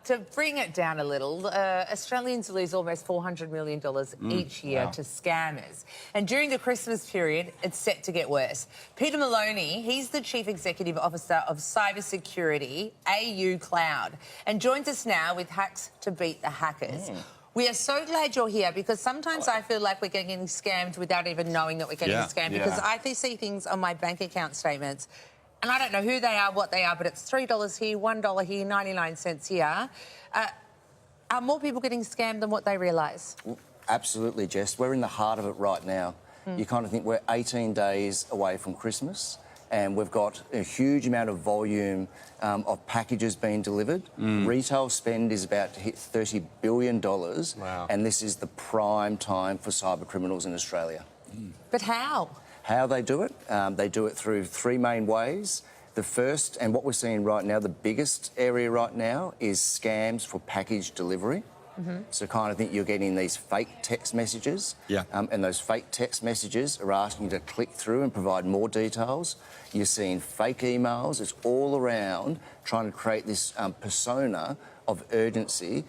to bring it down a little, Australians lose almost $400 million each year to scammers. And during the Christmas period, it's set to get worse. Peter Maloney, he's the Chief Executive Officer of Cybersecurity, AUCloud, and joins us now with hacks to beat the hackers. We are so glad you're here because sometimes I feel like we're getting scammed without even knowing that we're getting scammed because I see things on my bank account statements and I don't know who they are, what they are, but it's $3 here, $1 here, 99 cents here. Are more people getting scammed than what they realise? Absolutely, Jess. We're in the heart of it right now. You kind of think we're 18 days away from Christmas and we've got a huge amount of volume of packages being delivered. Retail spend is about to hit $30 billion. Wow. And this is the prime time for cyber criminals in Australia. But how? How they do it? They do it through three main ways. The first, and what we're seeing right now, the biggest area right now, is scams for package delivery. So kind of think you're getting these fake text messages. And those fake text messages are asking you to click through and provide more details. You're seeing fake emails. It's all around trying to create this persona of urgency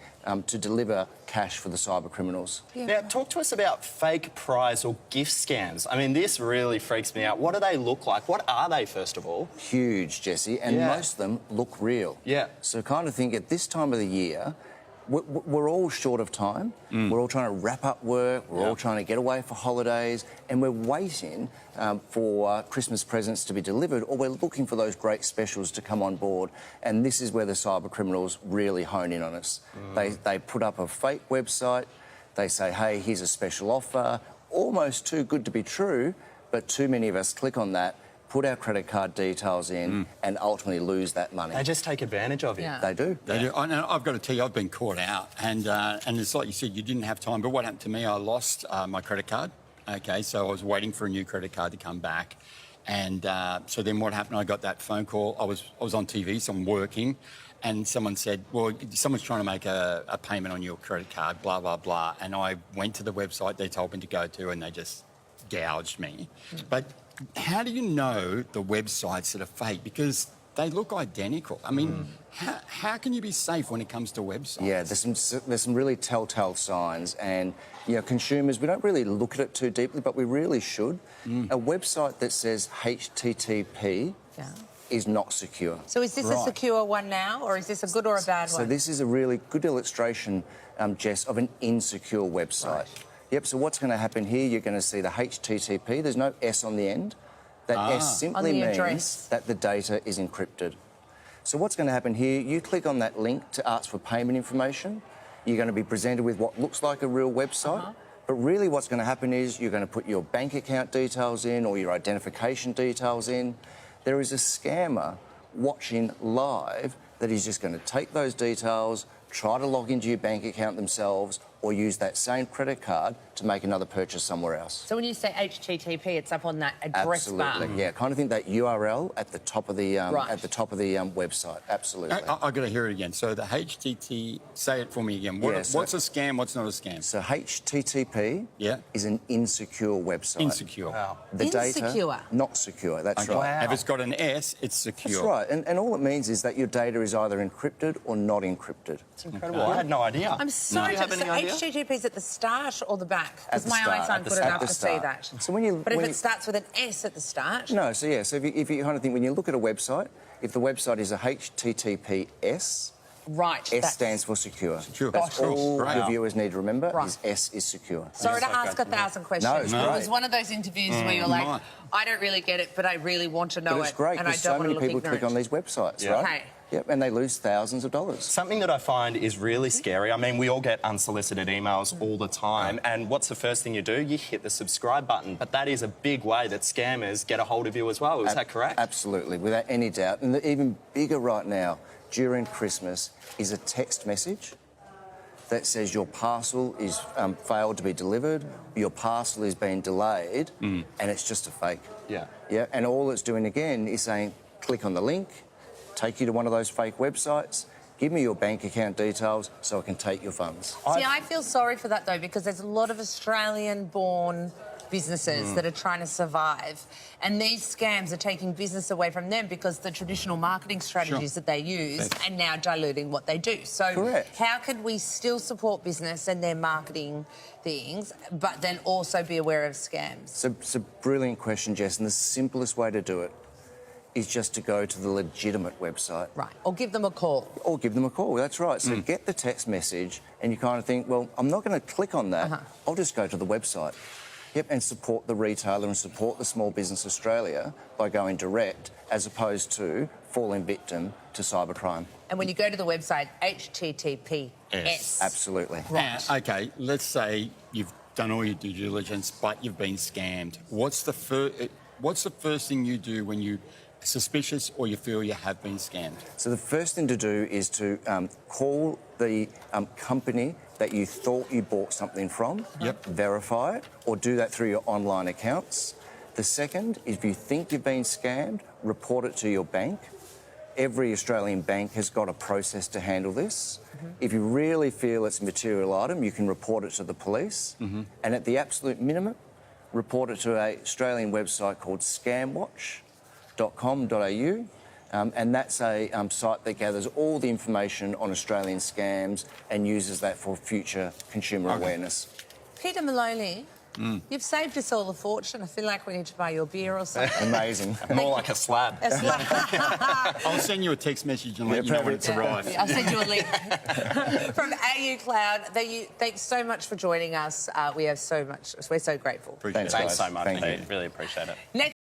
to deliver cash for the cyber criminals. Now, talk to us about fake prize or gift scams. I mean, this really freaks me out. What do they look like? What are they, first of all? Huge, Jesse, and most of them look real. So kind of think at this time of the year, we're all short of time. We're all trying to wrap up work. We're all trying to get away for holidays, and we're waiting for Christmas presents to be delivered, or we're looking for those great specials to come on board. And this is where the cyber criminals really hone in on us. They put up a fake website. They say, "Hey, here's a special offer," almost too good to be true, but too many of us click on that, put our credit card details in and ultimately lose that money. They just take advantage of you. They do. They do. I've got to tell you, I've been caught out. And it's like you said, you didn't have time. But what happened to me, I lost my credit card. OK, so I was waiting for a new credit card to come back. And so then what happened, I got that phone call. I was on TV, so I'm working. And someone said, well, someone's trying to make a payment on your credit card, blah, blah, blah. And I went to the website they told me to go to and they just gouged me. But how do you know the websites that are fake? Because they look identical. I mean, how can you be safe when it comes to websites? Yeah, there's some really telltale signs, and consumers, we don't really look at it too deeply, but we really should. A website that says HTTP is not secure. So is this a secure one now, or is this a good or a bad one? So this is a really good illustration, Jess, of an insecure website. So what's going to happen here, you're going to see the HTTP. There's no S on the end. That S simply means that the data is encrypted. So what's going to happen here, you click on that link to ask for payment information. You're going to be presented with what looks like a real website. But really what's going to happen is you're going to put your bank account details in or your identification details in. There is a scammer watching live that is just going to take those details, try to log into your bank account themselves, or use that same credit card to make another purchase somewhere else. So when you say HTTP, it's up on that address bar. Yeah, kind of think that URL at the top of the website. Absolutely. I've got to hear it again. So the HTTP, say it for me again. What's a scam? What's not a scam? So HTTP is an insecure website. Insecure. Wow. The data not secure. That's right. Wow. If it's got an S, it's secure. That's right. And all it means is that your data is either encrypted or not encrypted. It's incredible. I had no idea. I'm sorry. Do you have any idea? HTTP is at the start or the back? Because my eyes aren't good enough to see that. So if it starts with an S at the start? No, so if you kind of think, when you look at a website, if the website is a HTTPS, S stands for secure. That's all your viewers need to remember, is S is secure. Sorry to ask 1,000 questions. No, it's great. It was one of those interviews where you're like, I don't really get it, but I really want to know it. But it's great because so many people click on these websites, right? Yep, and they lose thousands of dollars. Something that I find is really scary. I mean, we all get unsolicited emails all the time, and what's the first thing you do? You hit the subscribe button. But that is a big way that scammers get a hold of you as well. Is that correct? Absolutely, without any doubt. And even bigger right now, during Christmas, is a text message that says your parcel is failed to be delivered, your parcel is being delayed, and it's just a fake. Yeah, and all it's doing again is saying, click on the link, take you to one of those fake websites, give me your bank account details so I can take your funds. See, I feel sorry for that, though, because there's a lot of Australian-born businesses that are trying to survive. And these scams are taking business away from them because the traditional marketing strategies that they use are now diluting what they do. So how can we still support business and their marketing things, but then also be aware of scams? It's a brilliant question, Jess, and the simplest way to do it is just to go to the legitimate website. Right, or give them a call. Or give them a call, that's right. So get the text message and you kind of think, well, I'm not going to click on that. I'll just go to the website. Yep, and support the retailer and support the Small Business Australia by going direct as opposed to falling victim to cybercrime. And when you go to the website, HTTPS. Absolutely. Right. OK, let's say you've done all your due diligence, but you've been scammed. What's the first thing you do when you're suspicious or you feel you have been scammed? So the first thing to do is to call the company that you thought you bought something from, verify it, or do that through your online accounts. The second, if you think you've been scammed, report it to your bank. Every Australian bank has got a process to handle this. If you really feel it's a material item, you can report it to the police. And at the absolute minimum, report it to an Australian website called scamwatch.com.au. And that's a site that gathers all the information on Australian scams and uses that for future consumer awareness. Peter Maloney, you've saved us all a fortune. I feel like we need to buy you a beer or something. Amazing. More like a slab. A slab. I'll send you a text message and let you know when it's arrived. I'll send you a link. From AUCloud, thanks so much for joining us. We're so grateful. Thanks so much. Thank you. Really appreciate it. Next